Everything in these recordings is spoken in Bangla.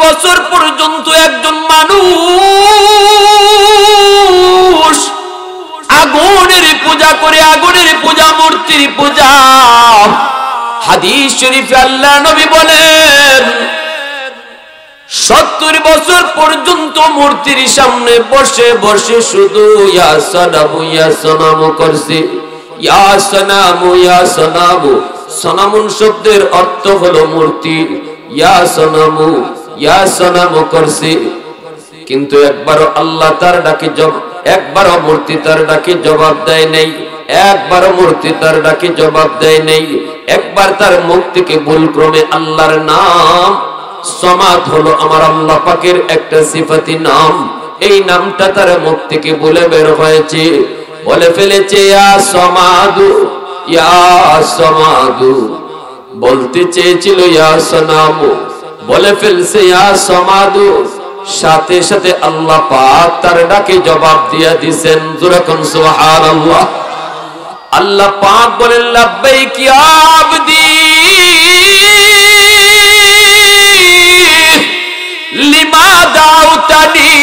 বছর পর্যন্ত একজন মানুষ আগুনের পূজা করে, আগুনের পূজা, মূর্তির পূজা। হাদিস শরীফে আল্লাহ নবী বলেন 70 বছর পর্যন্ত মূর্তির সামনে বসে বসে শুধু ইয়া সানামু ইয়া সানামু করছে, ইয়া সানামু ইয়া সানামু। সানামুন শব্দের অর্থ হলো মূর্তি, ইয়া সানামু ইয়া সানামু করছে। কিন্তু একবারও আল্লাহ তার ডাকে একবারও মূর্তি তার ডাকে জবাব দেয় নাই, একবারও মূর্তি তার ডাকে জবাব দেয় নাই। একবার তার মুখ থেকে ভুলক্রমে আল্লাহর নাম, সমাদ হলো আমার আল্লাহ পাকের একটা সিফাতি নাম, এই নামটা তার মুখ থেকে বলে বের হয়েছে, বলে ফেলেছে ইয়া সমাদু ইয়া সমাদু। বলতে চেয়েছিল ইয়া সানামু, বলে ফেলছে ইয়া সমাদু। সাথে সাথে আল্লাহ পাক তার ডাকে জবাব দিয়ে দিয়েছেন। যখন সুবহানাল্লাহ। আল্লাহ পাক বলেন লাব্বাইক ইয়া আবদি লিমা দাউতানি।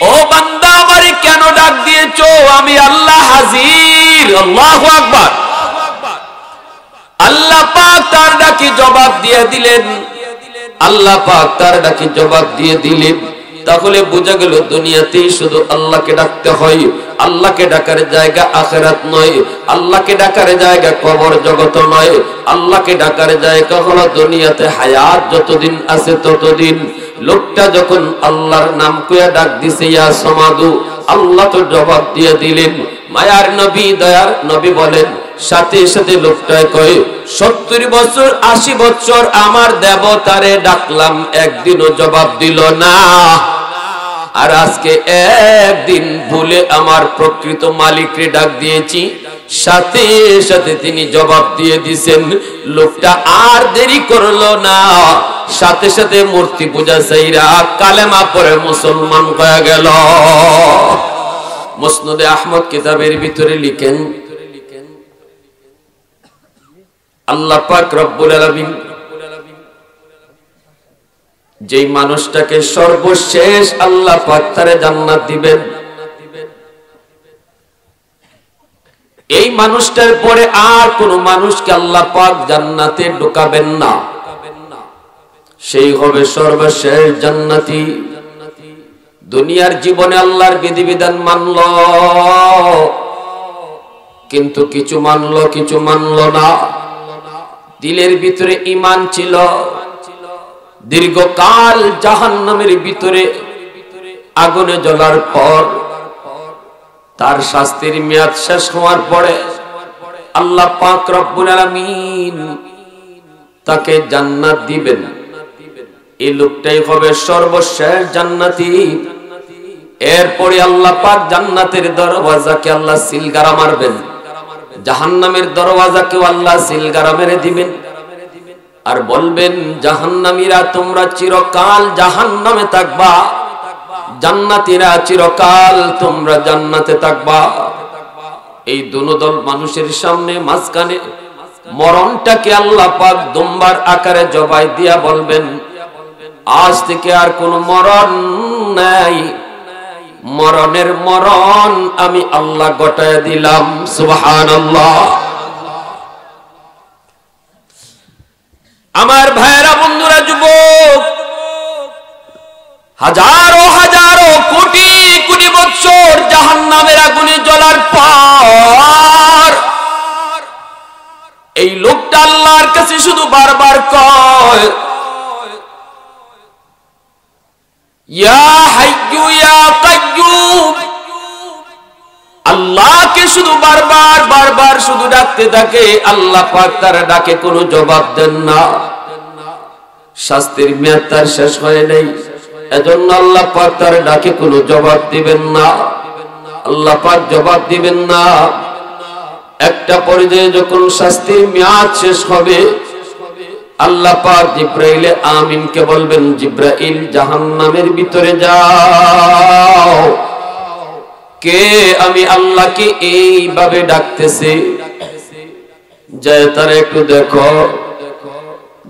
ও বান্দা আমারে কেন ডাক দিয়েছো? আমি আল্লাহ হাজির। আল্লাহু আকবার। আল্লাহ পাক তার ডাকে জবাব দিয়ে দিলেন, আল্লাহ পাক তার ডাকে জবাব দিয়ে দিলেন। তাহলে বোঝা গেল দুনিয়াতেই শুধু আল্লাহকে ডাকতে হয়। আল্লাহকে ডাকার জায়গা আখিরাত নয়, আল্লাহকে ডাকার জায়গা কবর জগত নয়, আল্লাহকে ডাকার জায়গা হলো দুনিয়াতে হায়াত যতদিন আছে ততদিন। লোকটা যখন আল্লাহর নাম কইয়া ডাক দিছে ইয়া সমাদু, আল্লাহ তো জবাব দিয়ে দিলেন। মায়ার নবী, দয়ার নবী বলেন সাথে সাথে লোকটায় কয় 70 বছর 80 বছর আমার দেবতারে ডাকলাম, একদিনও জবাব দিল না। আর আজকে একদিন ভুলে আমার প্রকৃত মালিকরে ডাক দিয়েছি, সাথে সাথে তিনি জবাব দিয়ে দিয়েছেন। লোকটা আর দেরি করলো না, সাথে সাথে মূর্তি পূজা ছাইরা কালেমা পড়ে মুসলমান হয়ে গেল। মুসনাদে আহমদ কিতাবের ভিতরে লিখেন আল্লাহ পাক রব্বুল আলামিন যেই মানুষটাকে সর্বশেষ আল্লাহ পাক তারে জান্নাত দিবেন, এই মানুষটার পরে আর কোন মানুষকে আল্লাহ পাক জান্নাতে ঢোকাবেন না। সেই হবে সর্বশেষ জান্নাতি। দুনিয়ার জীবনে আল্লাহর বিধিবিধান মানল, কিন্তু কিছু মানলো কিছু মানলো না। দিলের ভিতরে ঈমান ছিল, দীর্ঘকাল জাহান্নামের ভিতরে আগুনে জ্বলার পর তার শাস্তির মেয়াদ শেষ হওয়ার পরে আল্লাহ পাক রব্বুল আলামিন তাকে জান্নাত দিবেন। এই লোকটাই হবে সর্বশেষ জান্নাতি। এরপরে আল্লাহ পাক জান্নাতের দরওয়াজাকে আল্লাহ সিলগারা মারবেন, জাহান্নামের দরওয়াজাকেও আল্লাহ সিলগারা মেরে দিবেন। আর বলবেন জাহান্নামীরা তোমরা চিরকাল জাহান্নামে থাকবা, জান্নাতীরা চিরকাল তোমরা জান্নাতে থাকবা। এই দুনো দল মানুষের সামনে মাঝখানে মরণটাকে আল্লাহ পাক দুম্বার আকারে জবাই দিয়া বলবেন আজ থেকে আর কোন মরণ নাই, মরণের মরণ আমি আল্লাহ ঘটায় দিলাম। সুবহানাল্লাহ। আমার ভাইরা, বন্ধুরা, যুবক, হাজারো হাজারো কোটি কোটি বছর জাহান্নামের আগুনে জ্বলার পর এই লোকটা আল্লাহর কাছে শুধু বারবার কয় ইয়া হাইয়্যু ইয়া কাইয়্যুম। আল্লাহকে শুধু বারবার বারবার শুধু ডাকতে থাকে। আল্লাহ পাক তার ডাকে কোনো জবাব দেন না। শাস্তির মেয়াদ তার শেষ হয় নাই, এজন্য আল্লাহ পাক তার ডাকে কোনো জবাব দিবেন না। আল্লাহ পাক জবাব দিবেন না। একটা পর্যায়ে যখন শাস্তির মেয়াদ শেষ হবে আল্লাহ পাক জিব্রাইলে আমিনকে বলবেন জিব্রাইল জাহান্নামের ভিতরে যাও। কে আমি আল্লাহকে এইভাবে ডাকতেছি, যায় তারা একটু দেখো।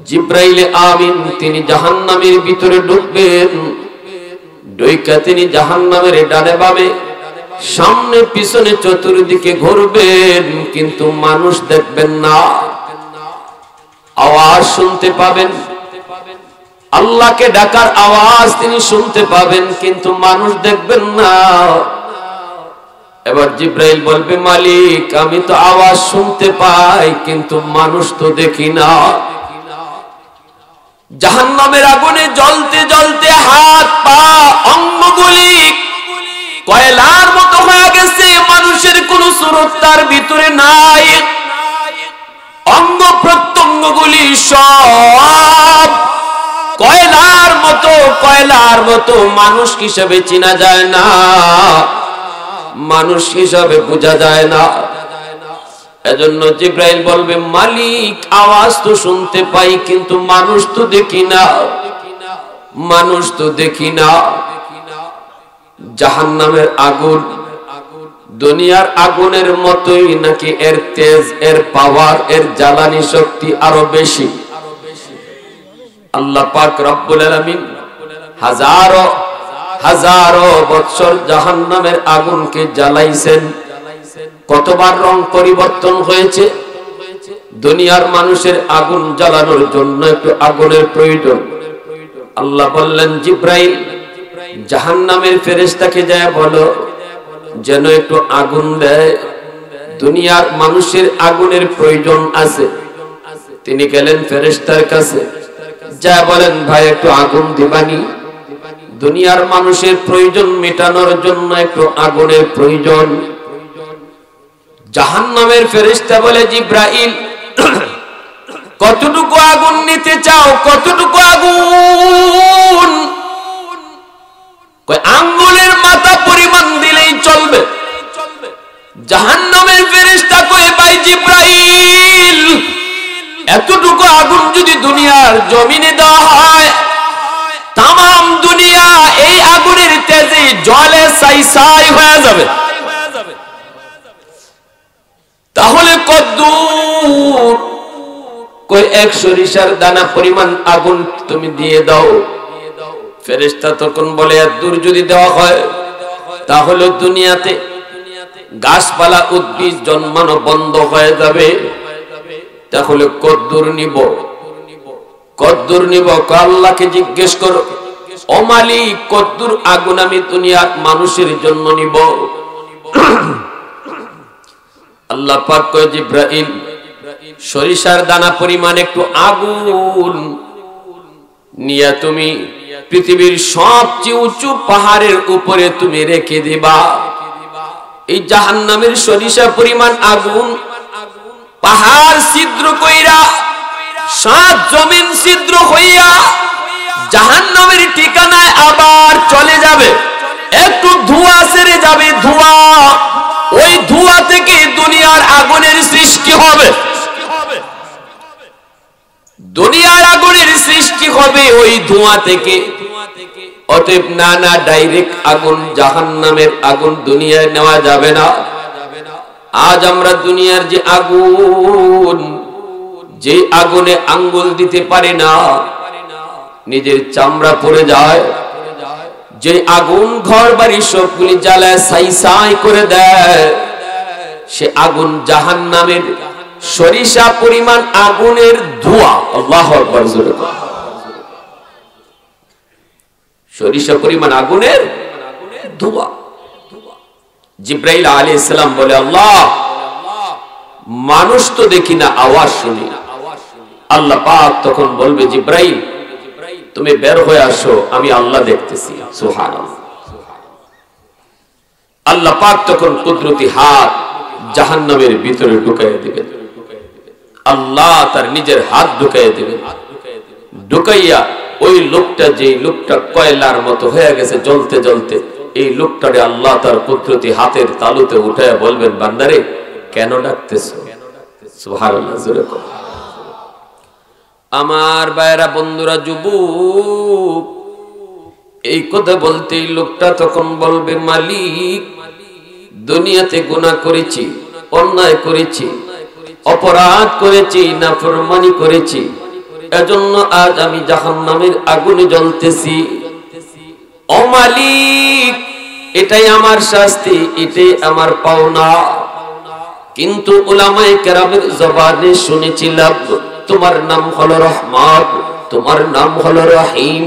জিব্রাইল আমিন তিনি জাহান্নামের ভিতরে ঢুকবেন, ঢুইকা তিনি জাহান্নামের ডানে বামে সামনে পিছনে চতুর্দিকে ঘুরবেন, কিন্তু মানুষ দেখবেন না। আওয়াজ শুনতে পাবেন, আল্লাহকে ডাকার আওয়াজ তিনি শুনতে পাবেন, কিন্তু মানুষ দেখবেন না। এবার জিব্রাইল বলবে, মালিক আমি তো আওয়াজ শুনতে পাই, কিন্তু মানুষ তো দেখি না। জাহান্নামের আগুনে জ্বলতে জ্বলতে হাত পা অঙ্গগুলি কয়লার মতো হয়ে গেছে, মানুষের কোন সুরত তার ভিতরে নাই। অঙ্গ প্রত্যঙ্গগুলি সব কয়লার মতো, মানুষ হিসাবে চেনা যায় না, মানুষ হিসাবে বোঝা যায় না। এজন্য জিব্রাইল বলবে, মালিক আওয়াজ তো শুনতে পাই, কিন্তু মানুষ তো দেখি না, মানুষ তো দেখি না। জাহান্নামের আগুন দুনিয়ার আগুনের মতোই নাকি এর তেজ, এর পাওয়ার, এর জ্বালানি শক্তি আরো বেশি? আল্লাহ পাক রব্বুল আলামিন হাজারো হাজারো বছর জাহান্নামের আগুনকে জ্বালাইছেন। কতবার রং পরিবর্তন হয়েছে। দুনিয়ার মানুষের আগুন জ্বালানোর জন্য একটু আগুনের প্রয়োজন। আল্লাহ বললেন, জিব্রাইল জাহান্নামের ফেরেশতাকে যায় বলো যেন একটু আগুন দেয়, দুনিয়ার মানুষের আগুনের প্রয়োজন আছে। তিনি গেলেন ফেরেশতার কাছে, যা বলেন ভাই একটু আগুন দিবানি, দুনিয়ার মানুষের প্রয়োজন মেটানোর জন্য একটু আগুনের প্রয়োজন। জাহান্নামের ফেরেশতা বলে, জিব্রাইল কতটুকু আগুন নিতে চাও, কতটুকু আগুন? কয় আঙ্গুলের মাথা পরিমাণ দিলেই চলবে। জাহান্নামের ফেরেশতা কয়, ভাই জিব্রাইল এতটুকু আগুন যদি দুনিয়ার জমিনে দেওয়া হয়, তাম দুনিয়া এই আগুনের তেজে জলে ছাই হয়ে যাবে। তাহলে কদ্দূর? কই এক সরিষার দানা পরিমাণ আগুন তুমি দিয়ে দাও। ফেরেশতা তখন বলে, এত দূর যদি দেওয়া হয় তাহলে দুনিয়াতে গাছপালা উদ্ভিদ জন্মানো বন্ধ হয়ে যাবে। তাহলে কদ্দূর নিব? কদ্দূর নিব? আল্লাহকে জিজ্ঞেস করো, ও মালিক কদ্দূর আগুন আমি দুনিয়ার মানুষের জন্য নিব? আল্লাহ পাক কয়, জিব্রাইল সরিষার দানা পরিমাণ একটু আগুন নিয়ে তুমি পৃথিবীর সবচেয়ে উঁচু পাহাড়ের উপরে তুমি রেখে দিবা। এই জাহান্নামের সরিষা পরিমাণ আগুন পাহাড় ছিদ্র কইরা, সাত জমিন ছিদ্র হইয়া জাহান্নামের ঠিকানায় আবার চলে যাবে। একটু ধোঁয়া ছেড়ে যাবে, ধোঁয়া, ওই ধোঁয়া থেকে দুনিয়ার আগুনের সৃষ্টি হবে। দুনিয়ার আগুনের সৃষ্টি হবে ওই ধোঁয়া থেকে। অতএব না ডাইরেক্ট আগুন, জাহান্নামের আগুন দুনিয়ায় নেওয়া যাবে না। আজ আমরা দুনিয়ার যে আগুন, যে আগুনে আঙ্গুল দিতে পারে না, নিজের চামড়া পড়ে যায়, যে আগুন ঘর বাড়ি সবগুলি জ্বালায় ছাই করে দেয়, সে আগুন জাহান্নামের সরিষা পরিমাণ আগুনের ধোঁয়া। আল্লাহু আকবার। সরিষা পরিমাণ আগুনের ধোঁয়া। জিব্রাইল আলাইহিস সালাম বলে, আল্লাহ মানুষ তো দেখি না, আওয়াজ শুনি। আল্লাহ পাক তখন বলবে, জিব্রাইল তুমি বের হয়ে আসো, আমি আল্লাহ দেখতেছি। সুবহানাল্লাহ। আল্লাহ পাক তখন কুদরতি হাত জাহান্নামের ভিতরে ঢুকাইয়া দিবেন। আল্লাহ তার নিজের হাত ঢুকাইয়া দিবেন। ঢুকাইয়া ওই লোকটা, যে লোকটা কয়লার মতো হয়ে গেছে জ্বলতে জ্বলতে, এই লোকটারে আল্লাহ তার কুদরতি হাতের তালুতে উঠাইয়া বলবেন, বান্দারে কেন ডাকতেছো? সুবহানাল্লাহ। জোরে বলো। আমার ভাইরা, বন্ধুরা, যুবক, এই কথা বলতেই লোকটা তখন বলবে, মালিক দুনিয়াতে গুনাহ করেছি, অন্যায় করেছি, অপরাধ করেছি, নাফরমানি করেছি, এজন্য আজ আমি জাহান্নামের আগুনে জ্বলতেছি। ও মালিক, এটাই আমার শাস্তি, এটাই আমার পাওনা। কিন্তু উলামায়ে কেরামের জবানে শুনেছিলাম তোমার নাম হলো রহমান, তোমার নাম হলো রহিম,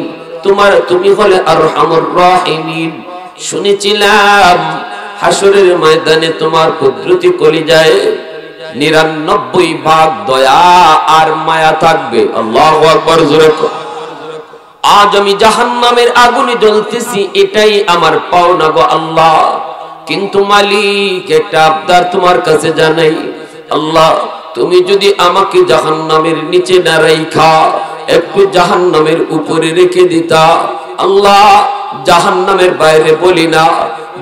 তুমি হলে আরহামুর রাহিমিন। শুনেছিলাম হাসরের ময়দানে তোমার কুদরতি কলিজায় ৯৯ ভাগ দয়া আর মায়া থাকবে। আল্লাহু আকবার, জোরে বলো। আজ আমি জাহান্নামের আগুনে জ্বলতেছি, এটাই আমার পাওনা গো আল্লাহ। কিন্তু মালিক, একটা আবদার তোমার কাছে জানাই। আল্লাহ, তুমি যদি আমাকে জাহান্নামের নিচে না রাইখা একটু জাহান্নামের উপরে রেখে দিতা। আল্লাহ, জাহান্নামের বাইরে বলি না,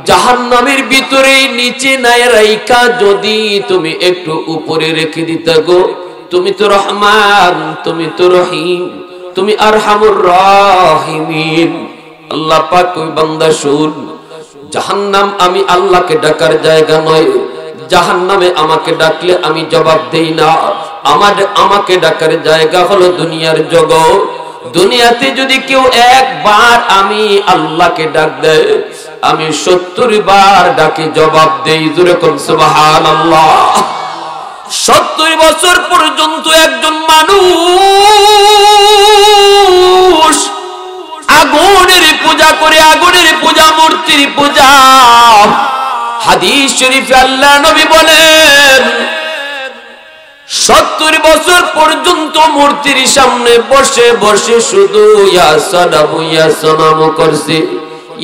জাহান্নামের ভিতরে নিচে নাই রাইখা যদি তুমি একটু উপরে রেখে দিতা গো, তুমি তো রহমান, তুমি তো রহিম, তুমি আরহামুর রাহিমিন। আল্লাহ পাক ওই বান্দা শুন, জাহান্নাম আমি আল্লাহকে ডাকার জায়গা নয়। জাহান্নামে আমাকে ডাকলে আমি জবাব দেই না। আমাকে ডাকার জায়গা হলো দুনিয়ার জগৎ। দুনিয়াতে যদি কেউ একবার আমি আল্লাহকে ডাক দেয়, আমি ৭০ বার ডাকে জবাব দেই। জোরে কোন সুবহানাল্লাহ। ৭০ বছর পর্যন্ত একজন মানুষ আগুনের পূজা করে, আগুনের পূজা, মূর্তির পূজা। হাদিস শরীফে আল্লাহ নবী বলেন ৭০ বছর পর্যন্ত মূর্তির সামনে বসে বসে শুধু ইয়া সানামু ইয়া সানামু করছে।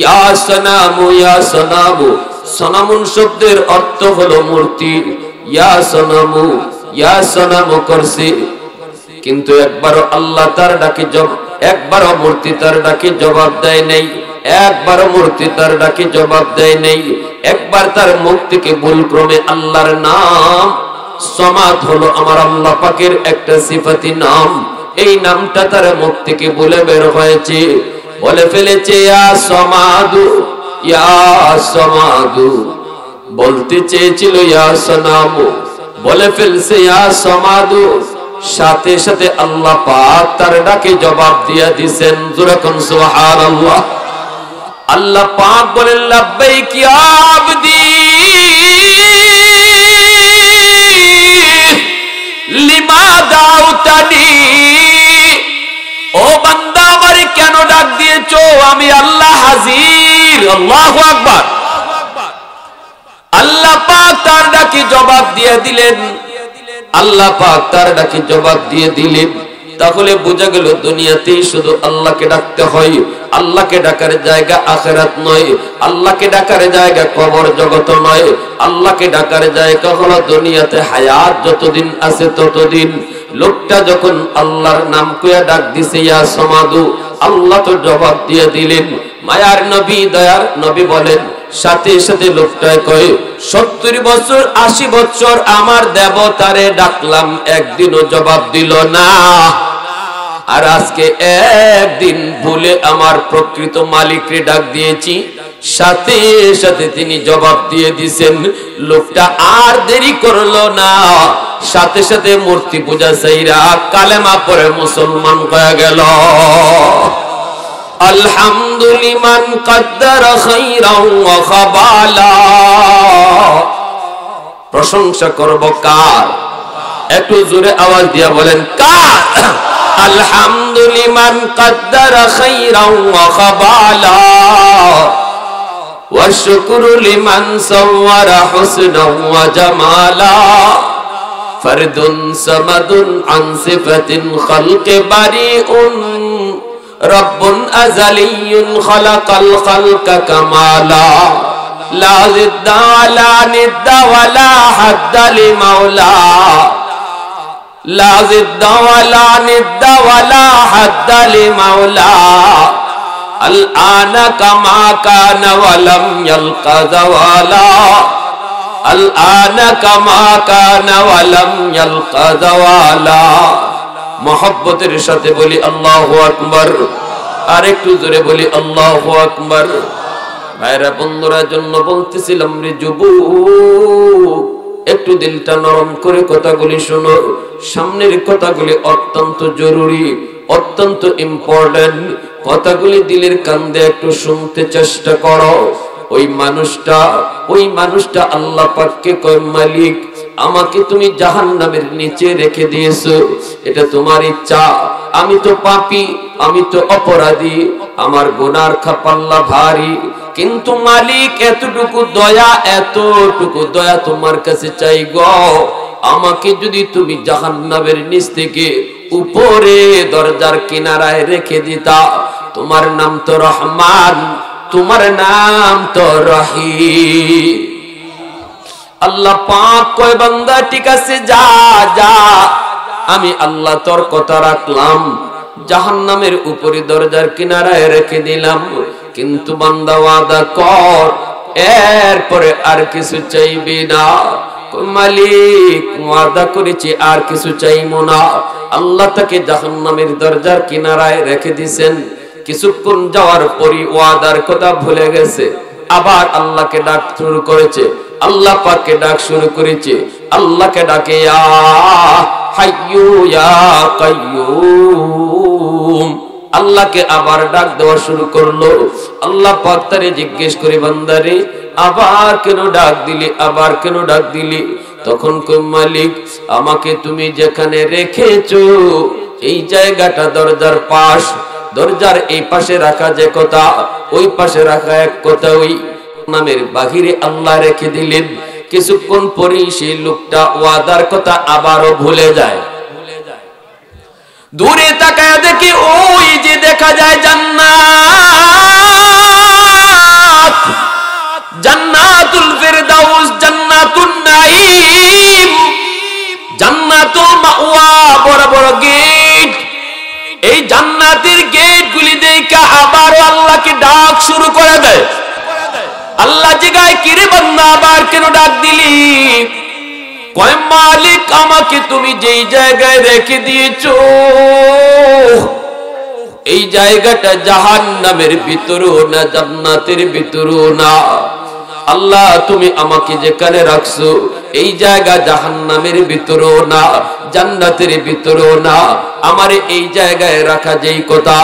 ইয়া সানামু ইয়া সানামু, সানামুন শব্দের অর্থ হলো মূর্তি। ইয়া সানামু করছে, কিন্তু একবারও আল্লাহ তার ডাকে একবারও মূর্তি তার ডাকে জবাব দেয় নাই। একবারও মূর্তি তার ডাকে জবাব দেয় নাই। একবার তার মুখ থেকে ভুলক্রমে আল্লাহর নাম, সমাদ হলো আমার আল্লাহ পাকের একটা সিফাতি নাম, এই নামটা তার মুখ থেকে বলে বের হয়েছে, বলে ফেলেছে ইয়া সমাদু, ইয়া সমাদু। বলতে চেয়েছিল ইয়া সানামু, বলে ফেলছে ইয়া সমাদু। সাথে সাথে আল্লাহ পাক তার ডাকে জবাব দিয়ে দিবেন। জোরে কোন সুবহানাল্লাহ। আল্লাহ পাক বলেন লাব্বাইক ইয়া আবদি লিমা দাউতানি। ও বান্দা, আমারে কেন ডাক দিয়েছো? আমি আল্লাহ হাজির। আল্লাহু আকবার। আল্লাহ পাক তার ডাকে জবাব দিয়ে দিলেন। আল্লাহ পাক তার ডাকে জবাব দিয়ে দিলেন। তাহলে বোঝা গেল দুনিয়াতেই শুধু আল্লাহকে ডাকতে হয়। আল্লাহকে ডাকার জায়গা আখিরাত নয়, আল্লাহকে ডাকার জায়গা কবর জগত নয়। আল্লাহকে ডাকার জায়গা হলো দুনিয়াতে হায়াত যতদিন আছে ততদিন। লোকটা যখন আল্লাহর নাম কইয়া ডাক দিছে ইয়া সমাদু, আল্লাহ তো জবাব দিয়ে দিলেন। মায়ার নবী, দয়ার নবী বলেন, সাথে সাথে লোকটায় কয় ৭০ বছর ৮০ বছর আমার দেবতারে ডাকলাম, একদিনও জবাব দিল না। আর আজকে একদিন ভুলে আমার প্রকৃত মালিককে ডাক দিয়েছি, সাথে সাথে তিনি জবাব দিয়ে দিয়েছেন। লোকটা আর দেরি করলো না, সাথে সাথে মূর্তি পূজা সাইরা কালেমা পড়ে মুসলমান হয়ে গেল। আলহামদুলিমান কদ্দারা খাইরাও ওয়া খাবালা। প্রশংসা করব কার? একটু জোরে আওয়াজ দিয়া বলেন কার? আলহামদুলিমান কদ্দারা খাইরাও ওয়া খাবালা ওয়া শুকরু লিমান সাওয়ারা হুসনাও ওয়া জামালা। ফরদুন সামাদুন আন সিফাতিন খালকি বারিউন রব্বুন আযালিয়্যুন খালাকাল খালকা কামালা। লা জিদ্দা ওয়ালা নিদ্দা ওয়ালা হাদ্দা লিমাওলা। লা জিদ্দা ওয়ালা নিদ্দা ওয়ালা হাদ্দা লিমাওলা। আল আনা কামা কানা ওয়ালাম ইয়ালকা যাওয়ালা। আল আনা কামা কানা ওয়ালাম ইয়ালকা যাওয়ালা। মোহব্বতের সাথে বলি আল্লাহু আকবার। আর একটু জোরে বলি আল্লাহু আকবার। ভাইরা বন্ধুরা, জন্য বলতেছিলাম রে যুবক, একটু দিলটা নরম করে কথাগুলি শোনো। সামনের কথাগুলি অত্যন্ত জরুরি, অত্যন্ত ইম্পর্টেন্ট। কথাগুলি দিলের কান দিয়ে একটু শুনতে চেষ্টা করো। ওই মানুষটা আল্লাহ পাককে কয়, মালিক আমাকে তুমি জাহান্নামের নিচে রেখে দিয়েছো, এটা তোমার ইচ্ছা। আমি তো পাপী, আমি তো অপরাধী, আমার গুনার খাপাল্লা ভারী, কিন্তু মালিক এতটুকু দয়া তোমার কাছে চাই গো। আমাকে যদি তুমি জাহান্নামের নিচ থেকে উপরে দরজার কিনারায় রেখে দিতা। তোমার নাম তো রহমান, তোমার নাম তো রহিম। আল্লাহ পাক কয়, বান্দা ঠিক আছে, যা যা, আমি আল্লাহ তোর কথা রাখলাম, জাহান্নামের উপরে দরজার কিনারায় রেখে দিলাম। কিন্তু বান্দা ওয়াদা কর, এরপরে আর কিছু চাইবি না। মালিক ওয়াদা করেছি আর কিছু চাইবো না। আল্লাহ তাকে জাহান্নামের দরজার কিনারায় রেখে দিয়েছেন। কিছুক্ষণ যাওয়ার পরই ওয়াদার কথা ভুলে গেছে, আবার আল্লাহকে ডাক শুরু করেছে। আল্লাহ পাককে ডাক শুরু করেছে। আল্লাহকে ডাকে, ইয়া হাইয়্যু ইয়া কাইয়্যুম। আল্লাহকে আবার ডাক দেওয়া শুরু করলো। আল্লাহ পাক তারে জিজ্ঞেস করে, বান্দারে আবার কেন ডাক দিলি, আবার কেন ডাক দিলি? তখন কই, মালিক আমাকে তুমি যেখানে রেখেছো এই জায়গাটা দরজার পাশ, দরজার এই পাশে রাখা যে কথা, ওই পাশে রাখা এক কথা, ওই নামের বাহিরে আল্লাহ রেখে দিলেন। কিছুক্ষণ পরেই সেই লোকটা ওয়াদার কথা আবারও ভুলে যায়। দূরে তাকায় দেখি, ওই যে দেখা যায় জান্নাত, জান্নাতুল ফিরদাউস, জান্নাতুন নাঈম, জান্নাতুল মাওয়া, বড় বড় গেট। এই জান্নাতের গেট গুলি দেখে আবারও আল্লাহকে ডাক শুরু করে দেয়। আল্লাহ জিগায়, কিরে বান্দা আবার কেন ডাক দিলি? কয়, মালিক আমাকে তুমি যেই জায়গায় রেখে দিয়েছো এই জায়গাটা জাহান্নামের ভিতরও না, জান্নাতের ভিতরও না। আল্লাহ তুমি আমাকে যেখানে রাখছো এই জায়গা জাহান্নামের ভিতরও না, জান্নাতের ভিতরও না। আমারে এই জায়গায় রাখা যেই কথা,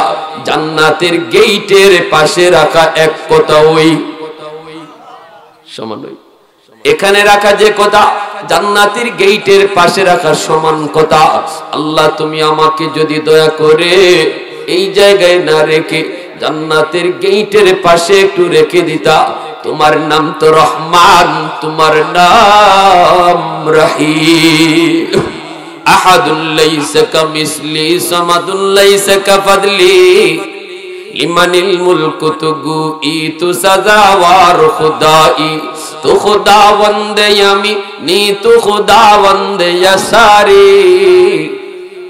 জান্নাতের গেইটের পাশে রাখা এক কথা, ওই সমান। এখানে রাখা যে কথা, জান্নাতের গেইটের পাশে রাখার সমান কথা। আল্লাহ তুমি আমাকে যদি দয়া করে এই জায়গায় না রেখে জান্নাতের গেইটের পাশে একটু রেখে দিতা। তোমার নাম তো রহমান, তোমার নাম রহিম। আহাদুল লাইসা কামিসলি সামাদুল লাইসা কাফাদলি লিমানিল মুলকু তুগুই তু সাজাওয়ার খুদাই তু খুদাবন্দে আমি নি তু খুদাবন্দে ইয়াসারি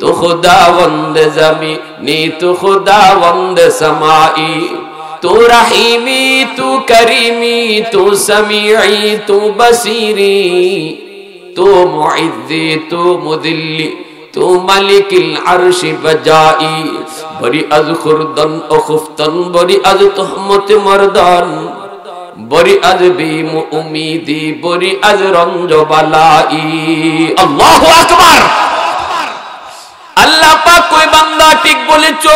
তু খুদাবন্দে জামি নি তু খুদাবন্দে সামাই তু রহিমি তু করিমি তু সামিঈ তু বসিরি তু মুইজ্জি তু মুদিল্লি তু মালিকিল আরশি বজাই বরি আজ খুরদন ও খুফতন বরি আজ তুহমত মরদান বরি আজ বিম উমিদি বরি আজ রঞ্জ বালাই। আল্লাহু আকবার। আল্লাহ পাক কই, বান্দা ঠিক বলেছো,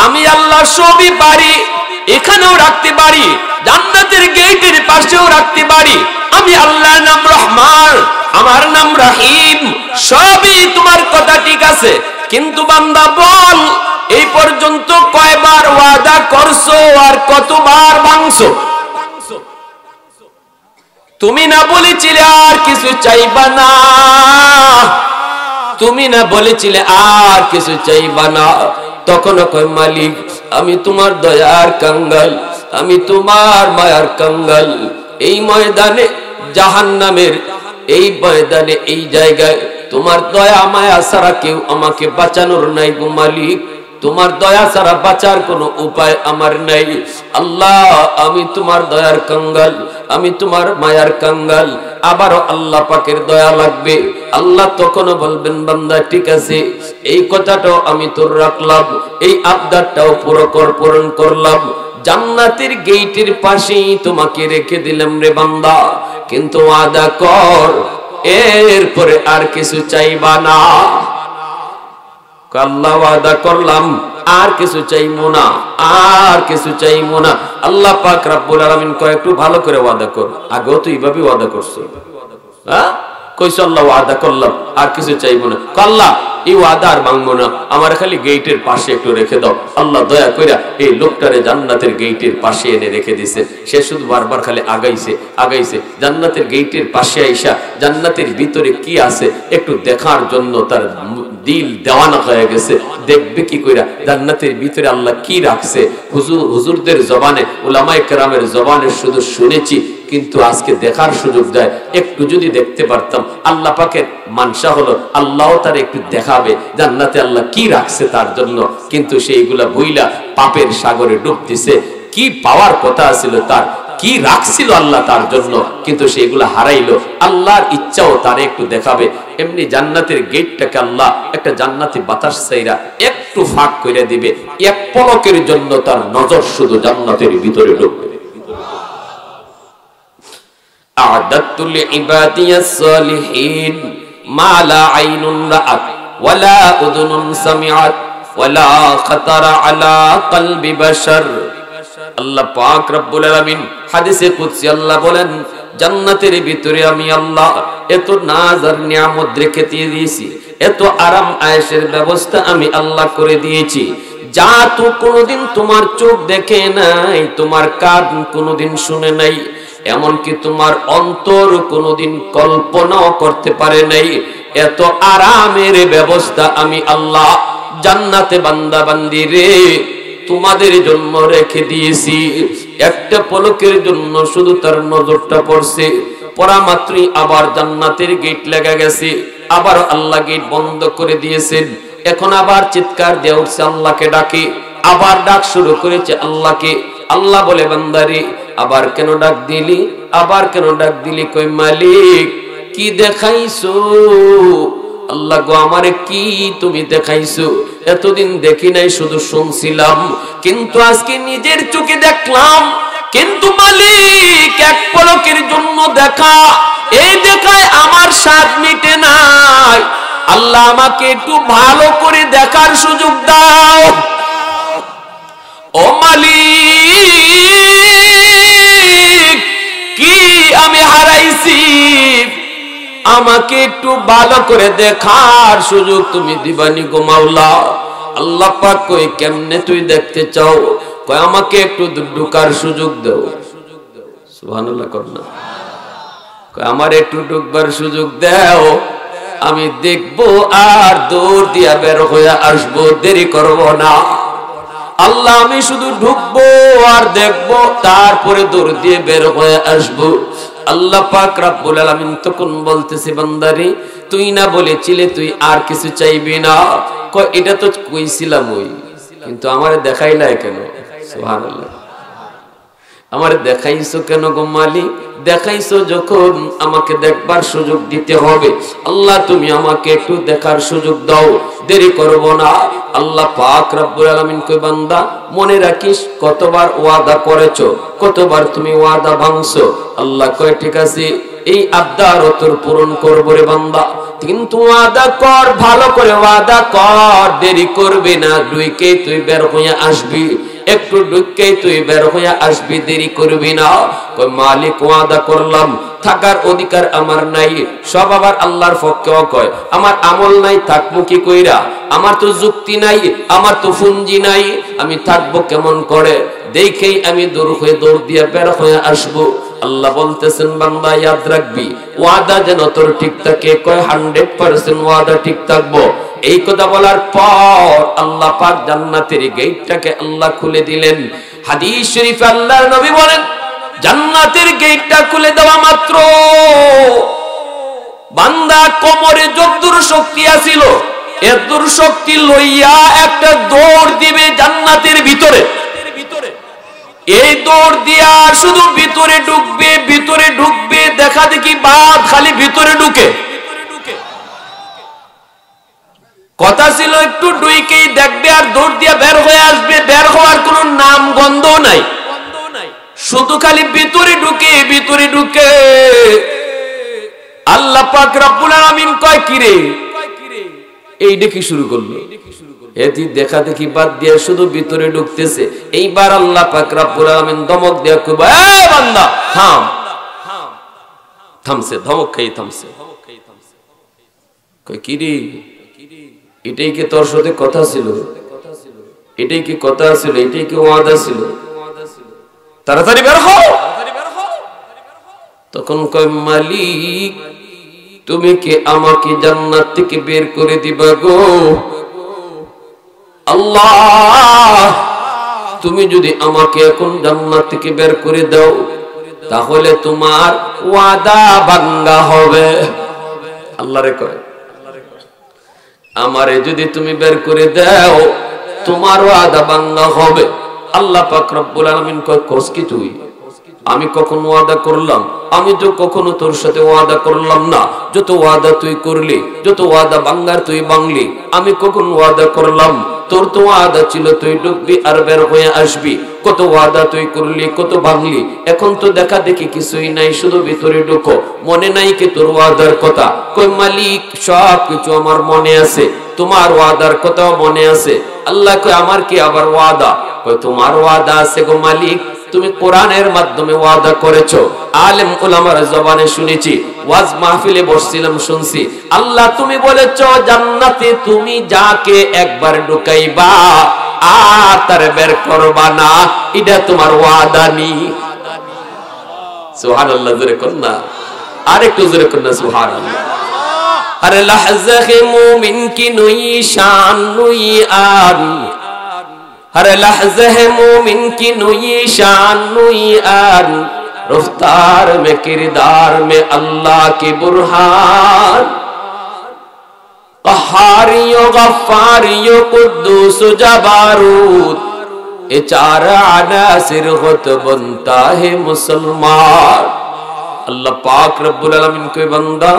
আমি আল্লাহ সবই পারি, এখানেও রাখতে পারি, জান্নাতের গেটের পাশেও রাখতে পারি। আমি আল্লাহর নাম রহমান, আমার নাম রহিম, সবই তোমার কথা ঠিক আছে। কিন্তু বান্দা বল, এই পর্যন্ত কয়বার ওয়াদা করছো আর কতবার ভাঙছো? তুমি না বলেছিলে আর কিছু চাইবা না, তুমি না বলেছিলে আর কিছু চাইবা না। তখন কয়, মালিক আমি তোমার দয়ার কাঙ্গাল, আমি তোমার মায়ার কাঙ্গাল। এই ময়দানে জাহান্নামের এই ময়দানে এই জায়গায় তোমার দয়া মায়া ছাড়া কেউ আমাকে বাঁচানোর নাই গো মালিক। তোমার দয়া ছাড়া বাঁচার কোনো উপায় আমার নাই। আল্লাহ আমি তোমার দয়ার কাঙ্গাল, আমি তোমার মায়ার কাঙ্গাল। আবারও আল্লাহ পাকের দয়া লাগবে। আল্লাহ তখনও বলবেন, বান্দা ঠিক আছে, এই কথাটাও আমি তোর রাখলাম, এই আবদারটাও পূরণ করলাম। জান্নাতের গেটের পাশেই তোমাকে রেখে দিলাম রে বান্দা। কিন্তু ওয়াদা কর এরপরে আর কিছু চাইবা না। আল্লাহ ওয়াদা করলাম আর কিছু চাইবো না, আর কিছু চাইবো না। আল্লাহ পাক রব্বুল আলামিন কয় একটু ভালো করে ওয়াদা কর। আগেও তো এইভাবে ওয়াদা করছো, হ্যাঁ কইছো আল্লাহ ওয়াদা করলাম আর কিছু চাইবো না। আল্লাহ এই ওয়াদা আর ভাঙবো না, আমার খালি গেটের পাশে একটু রেখে দাও। আল্লাহ দয়া কইরা এই লোকটারে জান্নাতের গেটের পাশে এনে রেখে দিছে। সে শুধু বারবার খালি আগাইছে আগাইছে, জান্নাতের গেটের পাশে আইসা জান্নাতের ভিতরে কি আছে একটু দেখার জন্য তার দিল দেওয়ানা হয়ে গেছে। দেখবে কি কইরা জান্নাতের ভিতরে আল্লাহ কি রাখছে। হুজুরদের জবানে, উলামায়ে কেরামের জবানে শুধু শুনেছি, কিন্তু আজকে দেখার সুযোগ দেয়। একটু যদি দেখতে পারতাম, আল্লাহ পাকের মানসা হলো আল্লাহ তার একটু দেখাবে জান্নাতে আল্লাহ কি রাখছে তার জন্য। কিন্তু সেইগুলা ভুইলা পাপের সাগরে ডুব দিছে। কি পাওয়ার কথা ছিল তার, কি রাখছিল আল্লাহ তার জন্য, কিন্তু সেইগুলা হারাইলো। আল্লাহর ইচ্ছাও তার একটু দেখাবে। এমনি জান্নাতের গেটটাকে আল্লাহ একটা জান্নাতি বাতাস চাইরা একটু ফাঁক করে দিবে, এক পলকের জন্য তার নজর শুধু জান্নাতের ভিতরে ঢুকবে। أعددت لعبادي الصالحين ما لا عين رأت ولا أذن سمعت ولا خطر على قلب بشر। আল্লাহ পাক রব্বুল আলামিন হাদিসে কুদসি আল্লাহ বলেন, জান্নাতের ভিতরে আমি আল্লাহ এত নাজ আর নিয়ামত রেখে দিয়েছি, এত আরাম আয়েশের ব্যবস্থা আমি আল্লাহ করে দিয়েছি, যা তো কোনোদিন তোমার চোখ দেখে নাই, তোমার কান কোনোদিন শুনে নাই, এমনকি তোমার অন্তর কোনোদিন কল্পনাও করতে পারে নাই। এত আরামের ব্যবস্থা আমি আল্লাহ জান্নাতে বান্দা বান্দি রে তোমাদের জন্য রেখে দিয়েছি। একটা পলকের জন্য শুধু তার নজরটা পড়ছে, পড়া মাত্রই আবার জান্নাতের গেট লেগে গেছে, আবার আল্লাহ গেট বন্ধ করে দিয়েছেন। এখন আবার চিৎকার দিয়ে উঠছে, আল্লাহকে ডাকে, আবার ডাক শুরু করেছে আল্লাহকে। আল্লাহ বলে, বান্দারে আবার কেন ডাক দিলি, আবার কেন ডাক দিলি? কই মালিক কি দেখাইছো? আল্লাহ গো আমারে কি তুমি দেখাইছো? এতদিন দেখি নাই, শুধু শুনছিলাম, কিন্তু আজকে নিজের চোখে দেখলাম। কিন্তু মালিক এক পলকের জন্য দেখা, এই দেখায় আমার স্বাদ মিটে নাই। আল্লাহ আমাকে একটু ভালো করে দেখার সুযোগ দাও। ও মালিক কি আমি হারাইছি, আমাকে একটু ভালো করে দেখার সুযোগ তুমি দিবানি গো মাওলা। আল্লাহ পাক কই কেমনে তুই দেখতে চাও? কই আমাকে একটু ঢুকার সুযোগ দাও। সুবহানাল্লাহ কর না। কই আমার একটু ঢুকবার সুযোগ দাও, আমি দেখবো আর দৌড় দিয়া বের হয়ে আসবো, দেরি করব না। আল্লাহ আমি শুধু ঢুকবো আর দেখবো, তারপরে দৌড় দিয়ে বের হয়ে আসবো। আল্লাহ পাক রব্বুল আলামিন তখন বলতেছে, বান্দারে তুই না বলেছিলে তুই আর কিছু চাইবি না? কয় এটা তো কইছিলাম ওই, কিন্তু আমারে দেখাইলা কেন? সুবহানাল্লাহ। আমারে দেখাইছো কেন গো মালিক? দেখাইছো যখন আমাকে দেখবার সুযোগ দিতে হবে। আল্লাহ তুমি আমাকে একটু দেখার সুযোগ দাও, দেরি করব না। আল্লাহ পাক রব্বুল আলামিন কই বান্দা মনে রাখিস কতবার ওয়াদা করেছো, কতবার তুমি ওয়াদা ভাঙছো। আল্লাহ কয় ঠিক আছে, এই আবদার তোর পূরণ করব রে বান্দা, কিন্তু ওয়াদা কর, ভালো করে ওয়াদা কর, দেরি করবি না, দুইকে তুই বের হয়ে আসবি, একটু ঢুককেই তুই বের হয়ে আসবি, দেরি করবি না। কই মালিক ওয়াদা করলাম, থাকার অধিকার আমার নাই। সব আবার আল্লাহর পক্ষেও কয়, আমার আমল নাই, থাকবো কি কইরা? আমার তো যুক্তি নাই, আমার তো পুঞ্জি নাই, আমি থাকবো কেমন করে? দেখেই আমি দৌড় দিয়ে বের হয়ে আসবো। আল্লাহ বলতেছেন, বান্দা ইয়াদ রাখবি, ওয়াদা যেন তোর ঠিক থাকে। কয় 100% ওয়াদা ঠিক থাকবো। এই কথা বলার পর আল্লাহ পাক জান্নাতের গেটটাকে আল্লাহ খুলে দিলেন। হাদিস শরীফে আল্লাহর নবী বলেন, জান্নাতের গেটটা খুলে দেওয়া মাত্র বান্দা কোমরে যতদূর শক্তি আছিল এতদূর শক্তি লইয়া একটা দৌড় দিবে জান্নাতের ভিতরে। এই দৌড় দিয়া শুধু ভিতরে ঢুকবে, ভিতরে ঢুকবে, দেখা দেখি বাদ খালি ভিতরে ঢুকে। কথা ছিল একটু ঢুকেই দেখবে আর দৌড় দিয়া বের হয়ে আসবে, বের হওয়ার কোন নাম গন্ধ নাই। শুধু খালি ভিতরে ঢুকে আল্লাহ পাক রব্বুল আলামিন কয় কিরে এই দেখি শুরু করলো এটি দেখা দেখি বাদ দিয়ে শুধু ভিতরে ঢুকতেছে। এইবার আল্লাহ পাক রব্বুল আলামিন ধমক দেয়া কইবা এ বান্দা থাম, থামছে, ধমক খাই থামছে। কই কিরে এটাই কি তোর সাথে কথা ছিল? এটাই কি কথা ছিল? এটাই কি ওয়াদা ছিল? তাড়াতাড়ি বের হও। তখন কয় মালিক তুমি কি আমাকে জান্নাত থেকে বের করে দিবা গো? আল্লাহ তুমি যদি আমাকে এখন জান্নাত থেকে বের করে দাও তাহলে তোমার ওয়াদা ভাঙা হবে। আল্লাহরে কয় আমারে যদি তুমি বের করে দাও তোমার ওয়াদা ভাঙা হবে। আল্লাহ পাক রব্বুল আলামিন কয় কস কি তুই? আমি কখন ওয়াদা করলাম? আমি তো কখনো তোর সাথে ওয়াদা করলাম না। যত ওয়াদা তুই করলি, যত ওয়াদা ভাঙার তুই ভাঙলি, আমি কখন ওয়াদা করলাম? তোর তো ওয়াদা ছিল তুই ডুববি আর বের হয়ে আসবি। কত ওয়াদা তুই করলি, কত ভাঙলি। এখন তো দেখা দেখি কিছুই নাই, শুধু ভিতরে ঢুকো। মনে নাই কি তোর ওয়াদার কথা? কই মালিক সব কিছু আমার মনে আছে, তোমার ওয়াদার কথাও মনে আছে। আল্লাহ কই আমার কি আবার ওয়াদা? কই তোমার ওয়াদা আছে গো মালিক, তুমি কোরআনের মাধ্যমে ওয়াদা করেছো, আলেম উলামার জবানে শুনেছি, ওয়াজ মাহফিলে বসছিলাম শুনছি। আল্লাহ তুমি বলেছো জান্নাতে তুমি যাকে একবার ঢুকাইবা আর তার বের করবা না, এটা তোমার ওয়াদা নি। সুবহানাল্লাহ, জোরে কোন না, আরেকটু জোরে কোন না সুবহানাল্লাহ। আরে লাহজাহে মুমিন কি নই শান নই আন, हर लहज़े मोमिन की नुई शान नुई आन, रफ्तार में किरदार में अल्लाह की बुरहान, क़हारियो गफ़्फ़ारियो कुद्दूस जबारूत, ये चार अनासिर ग़ुत बनता है मुसलमान। अल्लाह पाक रब्बुल आलमीन के बंदा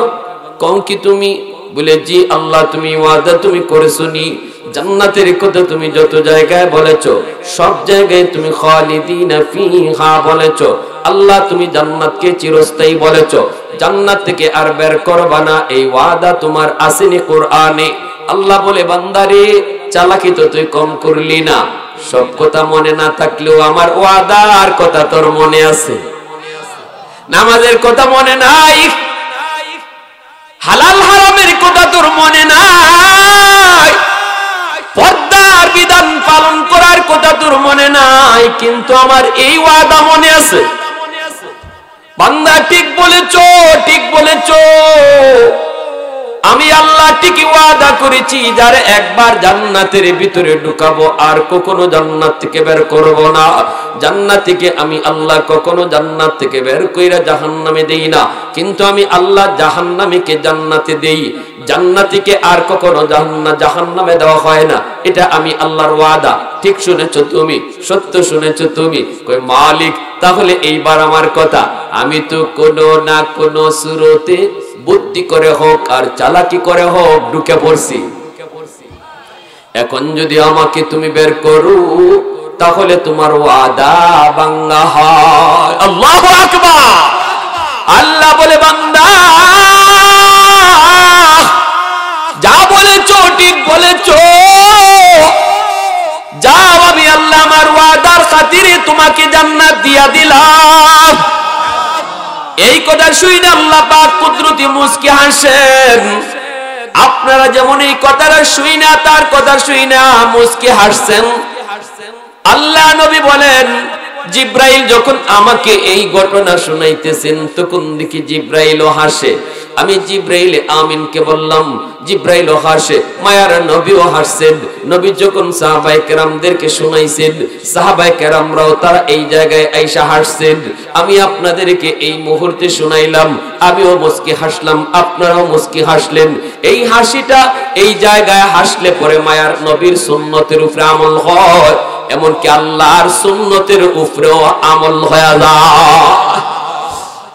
कौन की तुमी? बोले जी अल्लाह तुमी वादा तुमी करे सुनी, জান্নাতের কথা তুমি যত জায়গায় বলেছো সব জায়গায় তুমি খালিদিনা ফিহা বলেছো। আল্লাহ তুমি জান্নাতকে চিরস্থায়ী বলেছো, জান্নাত থেকে আর বের করবা না, এই ওয়াদা তোমার আসেনি কোরআনে। আল্লাহ বলে বান্দারে চালাকি তো তুই কম করলি না, সব কথা মনে না থাকলেও আমার ওয়াদার কথা তোর মনে আছে। নামাজের কথা মনে নাই, হালাল হারামের কথা তোর মনে নাই, পর্দার বিধান পালন করার কথা তোর মনে নাই, কিন্তু আমার এই ওয়াদা মনে আছে। বান্দা ঠিক বলেছো, ঠিক বলেছো, আমি আল্লাহ ঠিকই ওয়াদা করেছি যার একবার জান্নাতের ভিতরে ঢুকাবো আর কখনো জান্নাত থেকে বের করব না। জান্নাত থেকে আমি আল্লাহ কখনো জান্নাত থেকে বের কইরা জাহান্নামে দেই না, কিন্তু আমি আল্লাহ জাহান্নামীকে জান্নাতে দেই, জান্নাতীকে আর কখনো জাহান্নামে দেওয়া হয় না। এটা আমি আল্লাহর ওয়াদা। ঠিক শুনেছো তুমি, সত্য শুনেছো তুমি। কই মালিক তাহলে এইবার আমার কথা, আমি তো কোনো না কোনো সুরতে বুদ্ধি করে হোক আর চালাকি করে হোক ঢুকে পড়ছি, এখন যদি আমাকে তুমি বের করো তাহলে তোমার ওয়াদা ভাঙা হয়। আল্লাহু আকবার। আল্লাহ বলে বান্দা যা বলেছো ঠিক বলেছো, যাও আমি আল্লাহ আমার ওয়াদার খাতিরে তোমাকে জান্নাত দিয়া দিলাম। এই কথা শুনে আল্লাহ পাক কুদরতি মুস্কি হাসেন। আপনারা যেমন এই কথাটা শুই না, তার কথা শুই না মুস্কি হাসছেন। আল্লাহ নবী বলেন জিব্রাইল যখন আমাকে এই ঘটনা শুনাইতেছেন তখন দেখি জিব্রাইলও হাসে। আমি জিব্রাইল আমিনকে বললাম, জিব্রাইলও হাসে, মায়ার নবীও হাসছেন। নবী যখন সাহাবায়ে কেরামদেরকে শুনাইছেন, সাহাবায়ে কেরামরাও তারা এই জায়গায় আইসা হাসছেন। আমি আপনাদেরকে এই মুহূর্তে শুনাইলাম, আমিও মুস্কি হাসলাম, আপনারাও মুস্কি হাসলেন। এই হাসিটা এই জায়গায় হাসলে পরে মায়ার নবীর সুন্নতের উপরে আমল হয়, এমনকি আল্লাহর সুন্নতের উপরেও আমল হয়ে যায়।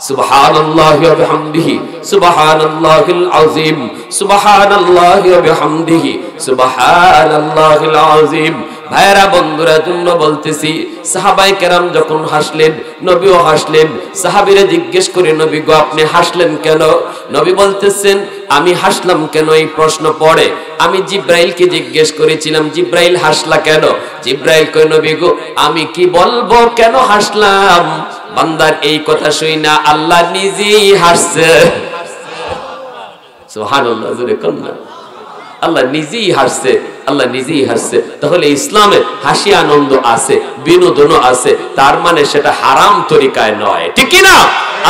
সুবহানাল্লাহি ওয়া বিহামদিহি সুবহানাল্লাহিল আযীম সুবহানাল্লাহি ওয়া বিহামদিহি সুবহানাল্লাহিল আযীম। ভাইরা বন্ধুরা জন্য বলতেছি, সাহাবায়ে কেরাম যখন হাসলেন নবীও হাসলেন। সাহাবীরা জিজ্ঞেস করে, নবী গো আপনি হাসলেন কেন? নবী বলতেছেন, আমি হাসলাম কেন এই প্রশ্ন পড়ে আমি জিব্রাইলকে জিজ্ঞেস করেছিলাম, জিব্রাইল হাসলা কেন? জিব্রাইল কয়, নবী গো আমি কি বলবো কেন হাসলাম? বান্দার এই কথা শুই না আল্লাহ নিজেই হাসছে। সুবহানাল্লাহ, জোরে কন্যা আল্লাহ নিজেই হাসছে, আল্লাহ নিজেই হাসছে। তাহলে ইসলামে হাসি আনন্দ আছে, বিনোদনও আছে, তার মানে সেটা হারাম তরিকায় নয়, ঠিক কি না?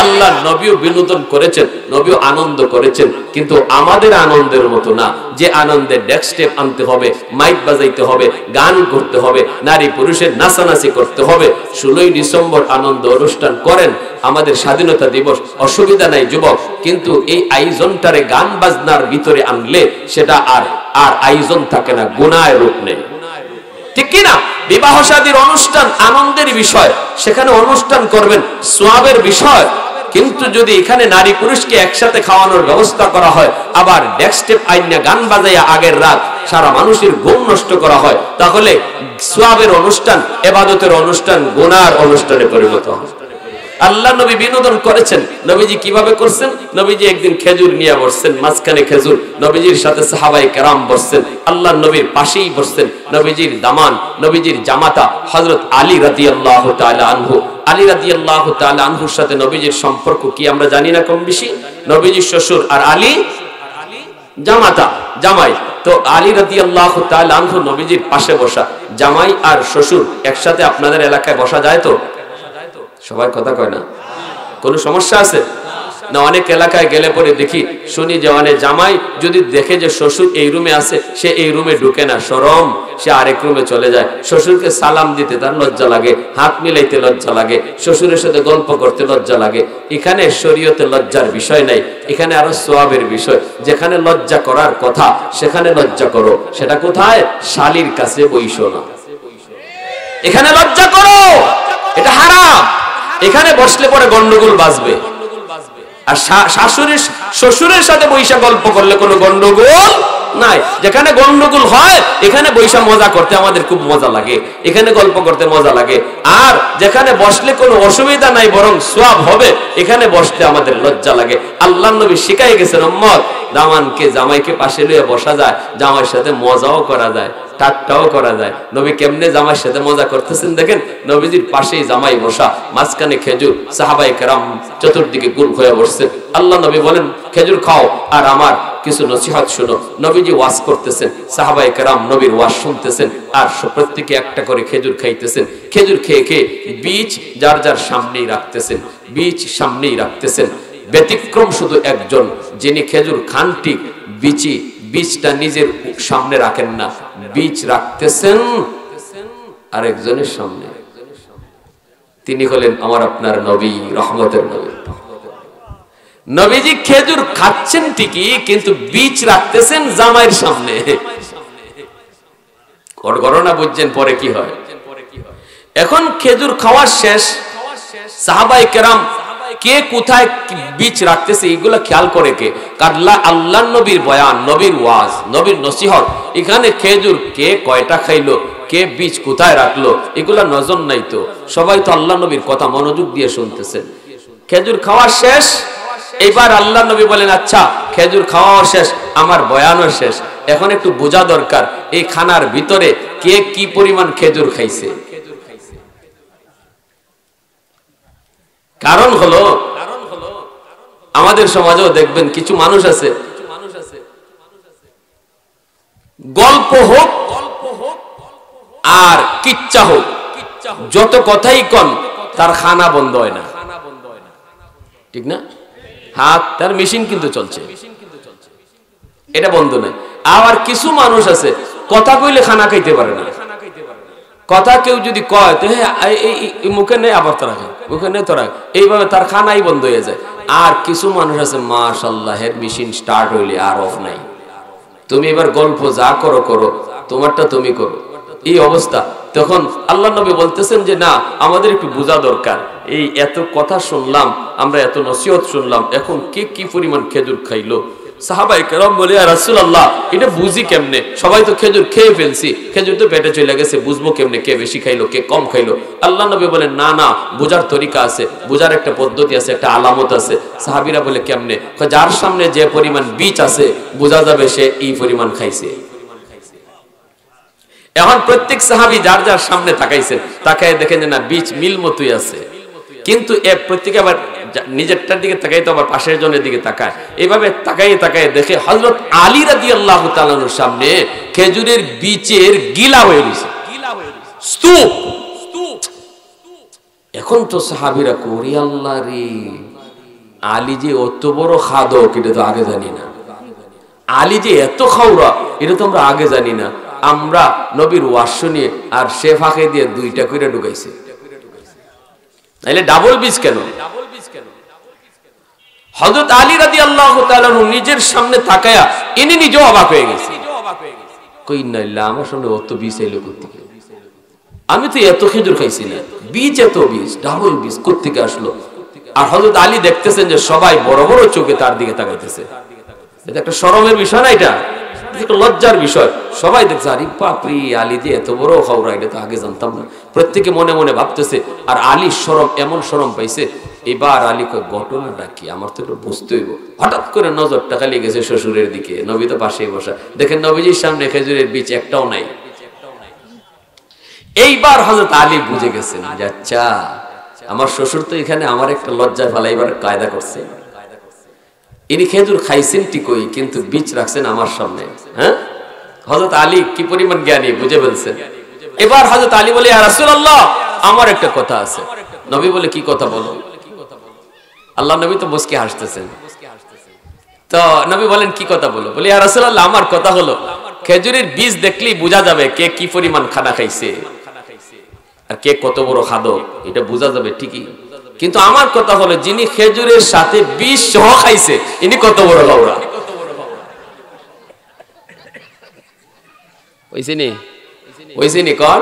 আল্লাহ নবীও বিনোদন করেছেন, নবীও আনন্দ করেছেন, কিন্তু আমাদের আনন্দের মতো না যে আনন্দে ডেস্ক স্টেপ আনতে হবে, মাইক বাজাইতে হবে, গান করতে হবে, নারী পুরুষের নাচানাচি করতে হবে। 16ই ডিসেম্বর আনন্দ অনুষ্ঠান করেন, আমাদের স্বাধীনতা দিবস, অসুবিধা নাই যুবক, কিন্তু এই আয়োজনটারে গান বাজনার ভিতরে আনলে সেটা আর আয়োজন থাকে না, গুনাহের রূপ নেয়, ঠিক কি না? বিবাহ শাদীর অনুষ্ঠান আনন্দের বিষয়, সেখানে অনুষ্ঠান করবেন, সওয়াবের বিষয়। কিন্তু যদি এখানে নারী পুরুষকে একসাথে খাওয়ানোর ব্যবস্থা করা হয়, আবার ডেস্ক স্টেপ আইনা গান বাজাইয়া আগের রাত সারা মানুষের ঘুম নষ্ট করা হয়, তাহলে সওয়াবের অনুষ্ঠান, ইবাদতের অনুষ্ঠান গুনার অনুষ্ঠানে পরিণত হয়। আল্লাহ নবী বিনোদন করেছেন। নবীজি কিভাবে করছেন? নবীজি একদিন খেজুর নিয়ে বসছেন, মাঝখানে খেজুর, নবীজির সাথে সাহাবায়ে কেরাম বসছেন, আল্লাহ নবীর পাশেই বসছেন নবীজির দামান, নবীজির জামাতা হযরত আলী রাদিয়াল্লাহু তাআলা আনহু। আলী রাদিয়াল্লাহু তাআলা আনহুর সাথে নবীজির সম্পর্ক কি আমরা জানি না কম বেশি? নবীজির শ্বশুর আর আলী জামাতা, জামাই। তো আলী রাদিয়াল্লাহু তাআলা আনহু নবীজির পাশে বসা, জামাই আর শ্বশুর একসাথে আপনাদের এলাকায় বসা যায় তো? সবাই কথা কয় না, কোনো সমস্যা আছে না? অনেক এলাকায় গেলে পরে দেখি শুনি যে অনেক জামাই যদি দেখে যে শ্বশুর এই রুমে আছে, সে এই রুমে ঢুকে না, শরম, সে আরেক রুমে চলে যায়। শ্বশুরকে সালাম দিতে তার লজ্জা লাগে, হাত মিলাইতে লজ্জা লাগে, শ্বশুরের সাথে গল্প করতে লজ্জা লাগে। এখানে শরীয়তে লজ্জার বিষয় নাই, এখানে আরো সওয়াবের বিষয়। যেখানে লজ্জা করার কথা সেখানে লজ্জা করো, সেটা কোথায়? শালীর কাছে বইসো না, এখানে লজ্জা করো, এটা হারাম। এখানে বসলে পরে গন্ডগোল বাজবে। আর শাশুড়ির শ্বশুরের সাথে বৈশা গল্প করলে কোনো গন্ডগোল নাই। যেখানে গন্ডগোল হয় এখানে বৈশা মজা করতে আমাদের খুব মজা লাগে, এখানে গল্প করতে মজা লাগে। আর যেখানে বসলে কোনো অসুবিধা নাই, বরং সওয়াব হবে, এখানে বসতে আমাদের লজ্জা লাগে। আল্লাহর নবী শিখাই গেছেন, উম্মত দামানকে জামাইকে পাশে লইয়া বসা যায়, জামাইয়ের সাথে মজাও করা যায়, ঠাট্টাও করা যায়। নবী কেমনে জামাইয়ের সাথে মজা করতেছেন দেখেন, নবীজির পাশেই জামাই বসা, মাঝখানে খেজুর, সাহাবায়ে কেরাম চতুর্দিকে গোল হয়ে বসছেন। আল্লাহ নবী বলেন, খেজুর খাও আর আমার কিছু নসিহত শুনো। নবীজি ওয়াজ করতেছেন, সাহাবায়ে কেরাম নবীর ওয়াজ শুনতেছেন, আর প্রত্যেকে একটা করে খেজুর খাইতেছেন। খেজুর খেয়ে খেয়ে বীজ যার যার সামনেই রাখতেছেন, বীজ সামনেই রাখতেছেন। ব্যতিক্রম শুধু একজন, যিনি খেজুর খান ঠিক, বীজটা নিজের সামনে রাখেন না, বীজ রাখতেছেন আরেকজনের সামনে। তিনি হলেন আমার আপনার নবী, রহমতের নবী। নবীজি খেজুর খাচ্ছেন ঠিকই, কিন্তু বীজ রাখতেছেন জামাইয়ের সামনে। ঘটনা বুঝছেন পরে কি হয়? এখন খেজুর খাওয়া শেষ, সাহাবায়ে কেরাম কে কোথায় বীজ রাখতেছে এগুলো খেয়াল করে কে? কারলা আল্লাহর নবীর বয়ান, নবীর ওয়াজ, নবীর নসিহত, এখানে খেজুর কে কয়টা খাইলো, কে বীজ কোথায় রাখলো, এগুলা নজর নাই তো। সবাই তো আল্লাহ নবীর কথা মনোযোগ দিয়ে শুনতেছেন। খেজুর খাওয়া শেষ, এবার আল্লাহ নবী বলেন, আচ্ছা খেজুর খাওয়া শেষ, আমার বয়ানও শেষ, এখন একটু বোঝা দরকার এই খানার ভিতরে কে কি পরিমাণ খেজুর খাইছে। কারণ হলো আমাদের সমাজেও দেখবেন কিছু মানুষ আছে, গল্প হোক আর কিচ্ছা হোক, যত কথাই কন তার খানা বন্ধ হয় না, ঠিক না? হাত তার মেশিন কিন্তু চলছে, এটা বন্ধ নাই। আবার কিছু মানুষ আছে কথা কইলে খানা খাইতে পারে না। কথা কেউ যদি কয় তো মুখে নেই, আবার তোরা খায়, মুখে নেই তোরা, এইভাবে তার খানাই বন্ধ হয়ে যায়। আর কিছু মানুষ আছে মাশাআল্লাহ, এর মেশিন স্টার্ট হইলে আর অফ নাই। তুমি এবার গল্প যা করো করো, তোমারটা তুমি করো, এই অবস্থা। তখন আল্লাহ নবী বলতেছেন যে না, আমাদের একটু বোঝা দরকার, এই এত কথা শুনলাম আমরা, এত নসিহত শুনলাম, এখন কে কি পরিমাণ খেজুর খাইলো, সাহাবায়ে কেরাম বলে ইয়া রাসূলুল্লাহ এটা বুঝি কেমনে, সবাই তো খেজুর খেয়ে ফেলছি, খেজুর তো পেটে চলে গেছে, বুঝবো কেমনে কে বেশি খাইলো কে কম খাইলো? আল্লাহ নবী বলেন না না, বোঝার তরিকা আছে, বোঝার একটা পদ্ধতি আছে, একটা আলামত আছে। সাহাবীরা বলে কেমনে? যার সামনে যে পরিমাণ বীজ আছে বোঝা যাবে সে এই পরিমাণ খাইছে। এখন প্রত্যেক সাহাবী যার যার সামনে তাকাইছেন, তাকায় দেখেন যে না বীজ মিল মতোই আছে, কিন্তু প্রত্যেকে আবার নিজেরটার দিকে তাকাই তো আবার পাশের জনের দিকে তাকায়, এইভাবে তাকাই তাকায় দেখে হযরত আলী রাদিয়াল্লাহু তাআলা এর সামনে খেজুরের বীজের গিলা হয়ে গেছে, স্তূপ। এখন তো সাহাবীরা করি আল্লাহ রে, আলী যে অত বড় খাদক এটা তো আগে জানি না, আলী যে এত খাওয়া এটা তো আমরা আগে জানি না। আমরা নবীর ওয়াজ শুনিয়ে আর সে ফাঁকে দিয়ে দুইটা করে ঢুকাইছে, তাইলে ডাবল বীজ কেন? হযরত আলী রাদিয়াল্লাহু তাআলা নিজের সামনে তাকায়া ইনি নিজেও অবাক হয়ে গেছে, কই না আমার সামনে অত বীজ এলো কোত্থেকে? আমি তো এত খেজুর খাইছি না, বীজ এত বীজ, ডাবল বীজ কোত্থেকে আসলো? আর হযরত আলী দেখতেছেন যে সবাই বড় বড় চোখে তার দিকে তাকাইতেছে। এটা একটা শরমের বিষয় না, এটা একটা লজ্জার বিষয়। সবাই দেখছে আরে বাপরে আলী যে এত বড় খাওয়া, এটা তো আগে জানতাম না। প্রত্যেকে মনে মনে ভাবতেছে, আর আলী শরম, এমন শরম পাইছে। এবার আলী কয় ঘটনাটা কি আমার তো একটু বুঝতে হইব। হঠাৎ করে নজরটা খালি গেছে শ্বশুরের দিকে, নবী তো পাশেই বসা, দেখেন নবীজির সামনে খেজুরের বীজ একটাও নাই। এইবার হযরত আলী বুঝে গেছেন যে আচ্ছা আমার শ্বশুর তো এখানে আমার একটা লজ্জা ফেলাইবার কায়দা করছে, ইনি খেজুর খাইছেন ঠিকই কিন্তু বীজ রাখছেন আমার সামনে। হ্যাঁ, হযরত আলী কি পরিমাণ জ্ঞানী বুঝে ফেলছেন। এবার হযরত আলী বলে ইয়া রাসূলুল্লাহ আমার একটা কথা আছে। নবী বলে কি কথা বলো? আল্লাহ নবী তো মুস্কি হাসতেছেন। তো নবী বলেন কি কথা বলো? বলে ইয়া রাসূলুল্লাহ আমার কথা হলো খেজুরের বীজ দেখলেই বোঝা যাবে কে কি পরিমাণ খানা খাইছে আর কে কত বড় খাদক, এটা বোঝা যাবে ঠিকই, কিন্তু আমার কথা হলো যিনি খেজুরের সাথে বীজ সহ খাইছে ইনি কত বড় লাউড়া। ওইসিনি কর।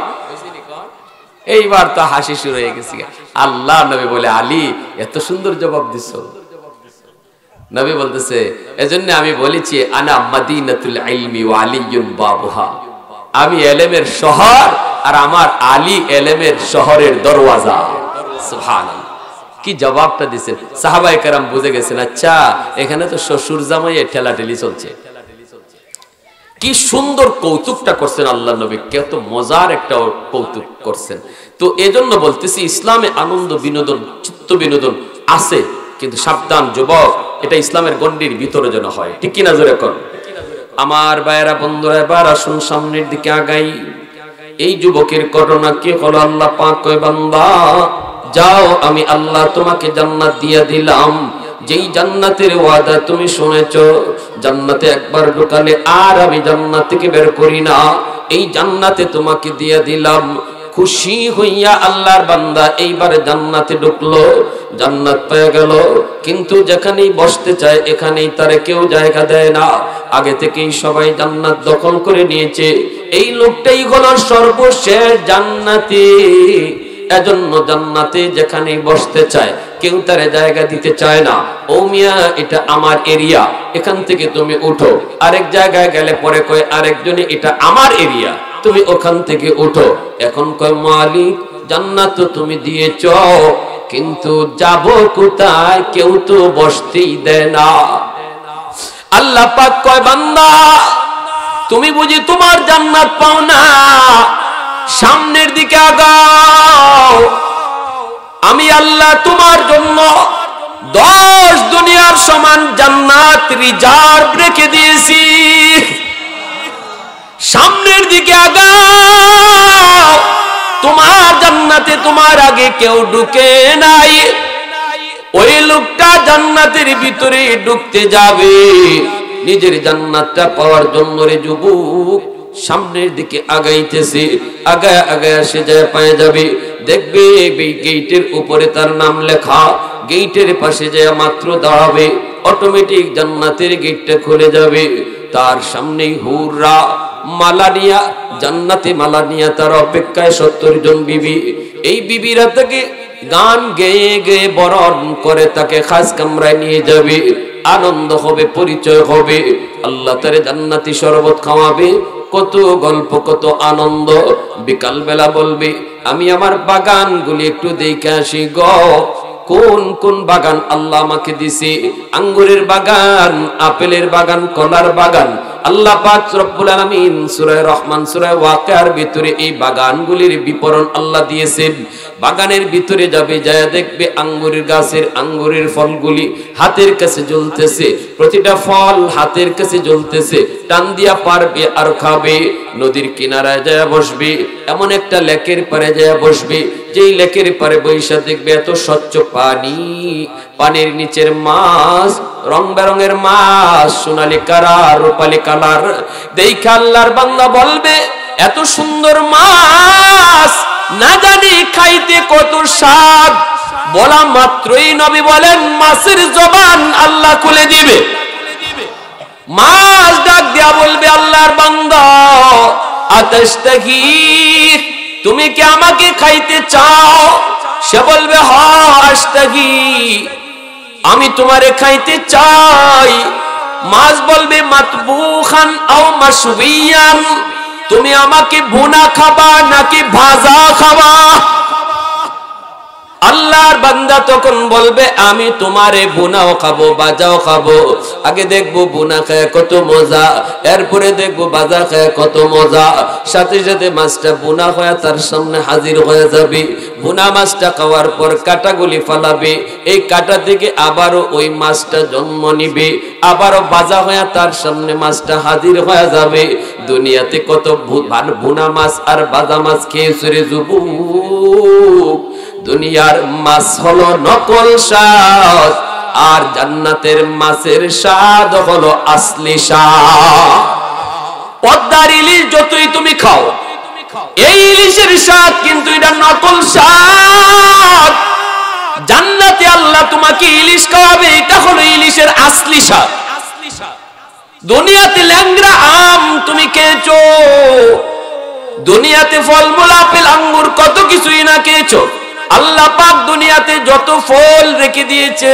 এইবার তো হাসি শুরু হয়ে গেছে। আল্লাহ নবী বলে আলী এত সুন্দর জবাব দিছ। নবী বলতেছে এজন্য আমি বলেছি আনা মাদিনাতুল ইলমি ওয়া আলিয়ুন বাবুহা, আমি ইলমের শহর আর আমার আলী ইলমের শহরের দরওয়াজা। সুবহানাল্লাহ, কি জবাবটা দিয়েছেন। সাহাবায়ে কেরাম বুঝে গেছেন আচ্ছা এখানে তো শ্বশুর জামাইয়ের ঠেলাঠেলি চলছে। কি সুন্দর কৌতুকটা করছেন আল্লাহ নবী, কত মজার একটা কৌতুক করছেন। তো এজন্য বলতেছি ইসলামে আনন্দ বিনোদন চিত্ত বিনোদন আছে, কিন্তু সাবধান যুবক, এটা ইসলামের গণ্ডির ভিতরে যেন হয়। ঠিক কিনা জোরে কর। আমার ভাইয়েরা বন্ধুরা এবার আসুন সামনের দিকে আগাই। এই যুবকের ঘটনা কি হলো? আল্লাহ পাক কয় বান্দা যাও আমি আল্লাহ তোমাকে জান্নাত দিয়ে দিলাম, যেই জান্নাতের ওয়াদা তুমি শুনেছো, জান্নাতে একবার ঢুকালে আর আমি জান্নাত থেকে বের করি না, এই জান্নাতে তোমাকে দিয়ে দিলাম। খুশি হইয়া আল্লাহর বান্দা এইবার জান্নাতে ঢুকলো, জান্নাত পেয়ে গেল, কিন্তু যেখানেই বসতে চায় এখানেই তারে কেউ জায়গা দেয় না, আগে থেকেই সবাই জান্নাত দখল করে নিয়েছে। এই লোকটাই হলো সর্বশেষ জান্নাতি। এজন্য জান্নাতে যেখানে বসতে চায় কেউ তারে জায়গা দিতে চায় না। ও মিয়া এটা আমার এরিয়া, এখান থেকে তুমি উঠো। আরেক জায়গায় গেলে পরে কয় আরেকজনে এটা আমার এরিয়া, তুমি ওখান থেকে উঠো। এখন কয় মালিক জান্নাত তো তুমি দিয়েছ, কিন্তু যাব কোথায়? কেউ তো বসতেই দেয় না। আল্লাহ পাক কয় বান্দা তুমি বুঝি তোমার জান্নাত পাও না? সামনের দিকে আগাও, আমি আল্লাহ তোমার জন্য 10 দুনিয়ার সমান জান্নাত রিজার্ভ রেখে দিয়েছি। সামনের দিকে আগাও, তোমার জান্নাতে তোমার আগে কেউ ঢুকে নাই। ওই লোকটা জান্নাতের ভিতরে ঢুকতে যাবে নিজের জান্নাতটা পাওয়ার জন্য। রে যুবক সামনের দিকে আগাইতেছে, আগায় আগায় সে যায় পায়ে যাবে, দেখবে এই গেটের উপরে তার নাম লেখা। গেটের পাশে যায় মাত্র দাঁড়াবে, অটোমেটিক জান্নাতের গেটটা খুলে যাবে। তার সামনেই হুররা মালানিয়া, জান্নাতে মালানিয়া তার অপেক্ষায় 70 জন বিবি। এই বিবিরা তাকে গান গেয়ে গেয়ে বরণ করে তাকে খাস কামরায় নিয়ে যাবে। আনন্দ হবে, পরিচয় হবে। আল্লাহ তারে জান্নাতি শরবত খাওয়াবে, কত গল্প, কত আনন্দ। বিকাল বেলা বলবে আমি আমার বাগানগুলি একটু দেখে আসি গো, কোন কোন বাগান আল্লাহ আমাকে দিছে। আঙ্গুরের বাগান, আপেলের বাগান, কলার বাগান। আল্লাহ পাক রব্বুল আলামিন সূরা রহমান, সূরা ওয়াকিয়ার ভিতরে এই বাগানগুলির বিবরণ আল্লাহ দিয়েছেন। বাগানের ভিতরে যাবে, যায় দেখবে আঙ্গুরের গাছের আঙ্গুরের ফলগুলি হাতের কাছে জ্বলতেছে, প্রতিটা ফল হাতের কাছে জ্বলতেছে। টান দিয়া পারবে আর খাবে। নদীর কিনারায় যায় বসবে, এমন একটা লেকের পারে যায় বসবে, যেই লেকের পারে বৈশা দেখবে এত স্বচ্ছ পানি, পানির নিচের মাছ, রং বেরঙের মাছ, সোনালী কালার, রূপালী কালার। দেখে আল্লাহর বান্দা বলবে এত সুন্দর মাছ, না জানি খাইতে কত স্বাদ। বলা মাত্রই নবী বলেন মাছের জবান আল্লাহ খুলে দিবে। মাছ ডাক দিয়া বলবে আল্লাহর বান্দা আতাশতাহি, তুমি কি আমাকে খাইতে চাও? সে বলবে হ্যাঁ আশতাহি, আমি তোমারে খাইতে চাই। মাছ বলবে মাতবুখান আও মাশবিয়ান, তুমি আমাকে ভুনা খাবা নাকি ভাজা খাবা? আল্লাহর বান্দা তখন বলবে আমি তোমারে ভুনাও খাবো, ভাজাও খাবো। আগে দেখবো ভুনা খায় কত মজা, এরপরে দেখবো ভাজা খায় কত মজা। সাথে সাথে মাছটা ভুনা হয়ে তার সামনে হাজির হয়ে যাবে। ভুনা মাছটা খাওয়ার পর কাঁটাগুলি ফালাবে, এই কাঁটা থেকে আবারও ওই মাছটা জন্ম নিবে, আবারও ভাজা হয়ে তার সামনে মাছটা হাজির হয়ে যাবে। দুনিয়াতে কত ভুনা মাছ আর ভাজা মাছ খেয়েছে রে যুবক। দুনিয়ার মাছ হলো নকল স্বাদ, আর জান্নাতের মাছের স্বাদ হলো আসলি স্বাদ। পদ্মার ইলিশ যতই তুমি খাও, এই ইলিশের স্বাদ কিন্তু এটা নকল স্বাদ। জান্নাতে আল্লাহ তোমাকে ইলিশ খাওয়াবে, এটা হলো ইলিশের আসলি স্বাদ। দুনিয়াতে ল্যাংড়া আম তুমি খেয়েছো, দুনিয়াতে ফলমূল আপেল আঙ্গুর কত কিছুই না খেয়েছো। আল্লাহ পাক দুনিয়াতে যত ফল রেখে দিয়েছে,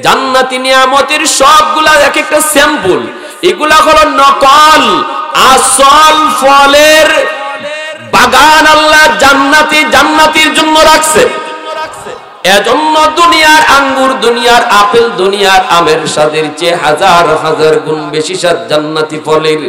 জান্নাতি নিয়ামতের সবগুলা এক একটা স্যাম্পল। এগুলা হলো নকল, আসল ফলের বাগান আল্লাহ জান্নাতির জন্য রাখছে। এজন্য দুনিয়ার আঙ্গুর, দুনিয়ার আপেল, দুনিয়ার আমের স্বাদের চেয়ে হাজার হাজার গুণ বেশি স্বাদ জান্নাতি ফলের।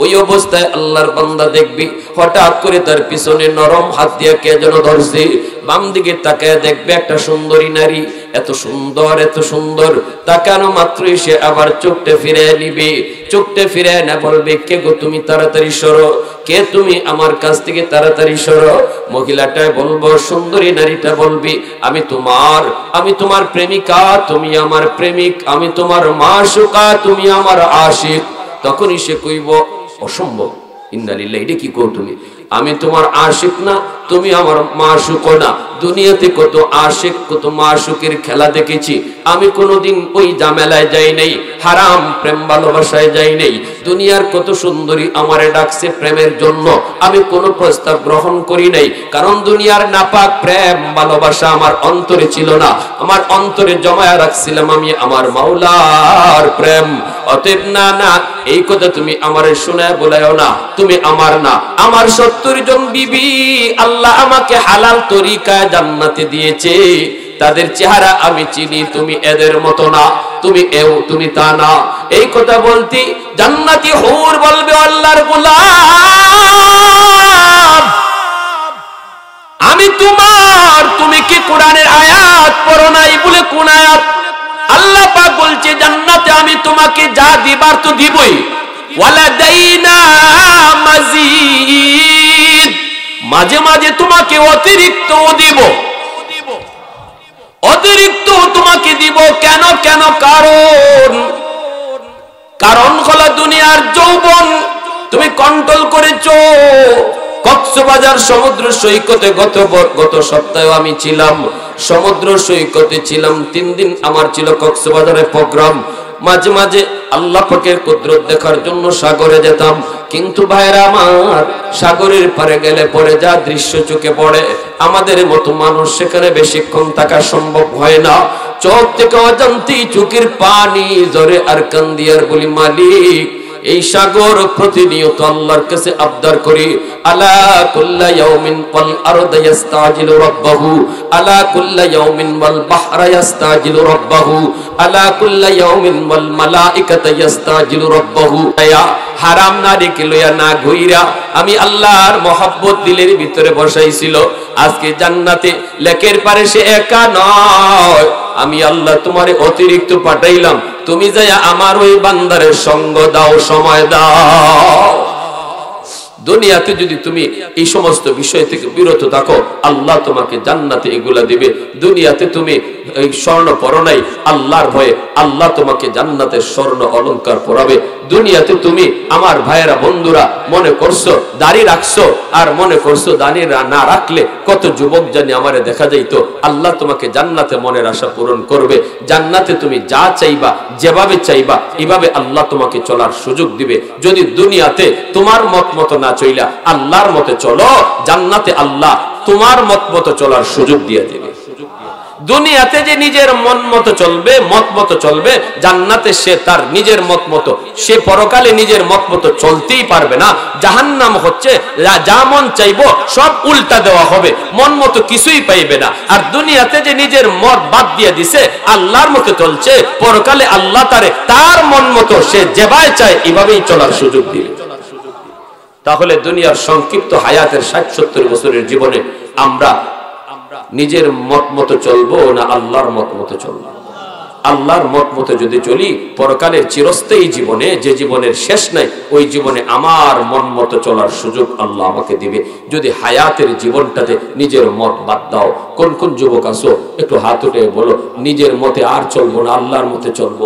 ওই অবস্থায় আল্লাহর বান্দা দেখবি হঠাৎ করে তার পিছনে নরম হাত দিয়ে কে যেন ধরছে। বাম দিকে তাকায় দেখবে একটা সুন্দরী নারী, এত সুন্দর এত সুন্দর, তাকানো মাত্রই সে আবার চোখটা ফিরে নিবে। চোখটা ফিরে না বলবে কে গো তুমি, তাড়াতাড়ি সরো, কে তুমি, আমার কাছ থেকে তাড়াতাড়ি সরো। মহিলাটাই বলবো, সুন্দরী নারীটা বলবি আমি তোমার প্রেমিকা, তুমি আমার প্রেমিক, আমি তোমার মাশুকা, তুমি আমার আশিক। তখনই সে কইব অসম্ভব, ইন্না লিল্লাহি, এটা কি কও তুমি? আমি তোমার আশিক না, তুমি আমার মাশুক না। দুনিয়াতে কত আশিক কত মাশুকের খেলা দেখেছি, আমি কোনোদিন ওই ঝামেলায় যাই নাই, হারাম প্রেম ভালোবাসায় যাই নাই। দুনিয়ার কত সুন্দরী আমারে ডাকছে প্রেমের জন্য, আমি কোনো প্রস্তাব গ্রহণ করি নাই, কারণ দুনিয়ার নাপাক প্রেম ভালোবাসা আমার অন্তরে ছিল না। আমার অন্তরে জমায়া রাখছিলাম আমি আমার মাওলার প্রেম। অতএব না, এই কথা তুমি আমারে শোনায় বলায়ও না, তুমি আমার না। আমার 70 জন বিবি আল্লাহ আমাকে হালাল তরিকায় জান্নাতে দিয়েছে, তাদের চেহারা আমি চিনি, তুমি এদের মতো না, তুমি তা না। এই কথা বলতি জান্নাতি হুর বলবে আল্লাহর গোলাম আমি তোমার, তুমি কি কোরআনের আয়াত পড়ো নাই? বলে কোন আয়াত? আল্লাহ পাক বলছে জান্নাতে আমি তোমাকে যা দিবার তো দিবই, ওয়ালাদাইনা মাজিদ, মাঝে মাঝে তোমাকে অতিরিক্ত দিব, অতিরিক্ত তোমাকে দিব। কেন? কারণ হলো দুনিয়ার যৌবন তুমি কন্ট্রোল করেছো। কক্সবাজার সমুদ্র সৈকতে গত সপ্তাহে আমি ছিলাম, সমুদ্র সৈকতে ছিলাম 3 দিন আমার ছিল কক্সবাজারে প্রোগ্রাম। মাঝে মাঝে আল্লাহ পাকের কুদরত দেখার জন্য সাগরে যেতাম, কিন্তু ভাইরা আমার সাগরের পারে গেলে পরে যা দৃশ্য চোখে পড়ে, আমাদের মতো মানুষ সেখানে বেশিক্ষণ থাকা সম্ভব হয় না। চোখ থেকে অজান্তেই চোখের পানি ঝরে আর কান্দি আর বলি মালিক এই সাগর প্রতিনিয়ত আল্লাহর কাছে আবদার করি আলা কুল্লা ইয়াউমিন ওয়াল আরদু ইস্তাজিলু রাব্বাহু আলা কুল্লা ইয়াউমিন ওয়াল বাহরা ইস্তাজিলু রাব্বাহু আলা কুল্লা ইয়াউমিন ওয়াল মালাইকাতু ইস্তাজিলু রাব্বাহু হারাম নারীকে লইয়া না ঘুইরা আমি আল্লাহর মহব্বত দিলের ভিতরে বসাইছিল আজকে জান্নাতে লেকের পারে সে একা নয় আমি আল্লাহ তোমারে অতিরিক্ত পাঠাইলাম তুমি যায়া আমার ওই বান্দারের সঙ্গ দাও সময় দাও দুনিয়াতে যদি তুমি এই সমস্ত বিষয় থেকে বিরত থাকো আল্লাহ তোমাকে জান্নাতে এগুলা দিবে দুনিয়াতে তুমি এই স্বর্ণ পরো নাই আল্লাহর ভয়ে আল্লাহ তোমাকে জান্নাতের স্বর্ণ অলংকার পরাবে দুনিয়াতে তুমি আমার ভাইয়েরা বন্ধুরা মনে করছো দাড়ি রাখছো আর মনে করছো দাড়ি না রাখলে কত যুবক জানি আমারে দেখা যাইতো আল্লাহ তোমাকে জান্নাতে মনের আশা পূরণ করবে জান্নাতে তুমি যা চাইবা যেভাবে চাইবা এভাবে আল্লাহ তোমাকে চলার সুযোগ দিবে যদি দুনিয়াতে তোমার মত মতো না চইলা আল্লাহর মতে চলো জান্নাতে আল্লাহ তোমার মত মতো চলার সুযোগ দিয়ে দেবে দুনিয়াতে যে নিজের মন মতো চলবে মত মতো চলবে জান্নাতে সে তার নিজের মত মতো সে পরকালে নিজের মত মতো চলতেই পারবে না জাহান্নাম হচ্ছে যা মন চাইবো সব উল্টা দেওয়া হবে মন মতো কিছুই পাইবে না আর দুনিয়াতে যে নিজের মত বাদ দিয়ে দিছে আল্লাহর মতো চলছে পরকালে আল্লাহ তারে তার মন মতো সে যেভাবে চায় এভাবেই চলার সুযোগ দিবে তাহলে দুনিয়ার সংক্ষিপ্ত হায়াতের 60-70 বছরের জীবনে আমরা নিজের মত মতো চলবো না আল্লাহর মত মতো চলবো আল্লাহর মত মতো যদি চলি পরকালের চিরস্থায়ী জীবনে যে জীবনের শেষ নাই ওই জীবনে আমার মন মতো চলার সুযোগ আল্লাহ আমাকে দিবে যদি হায়াতের জীবনটাতে নিজের মত বাদ দাও কোন কোন যুবক আছো একটু হাত উঠে বলো নিজের মতে আর চলবো না আল্লাহর মতে চলবো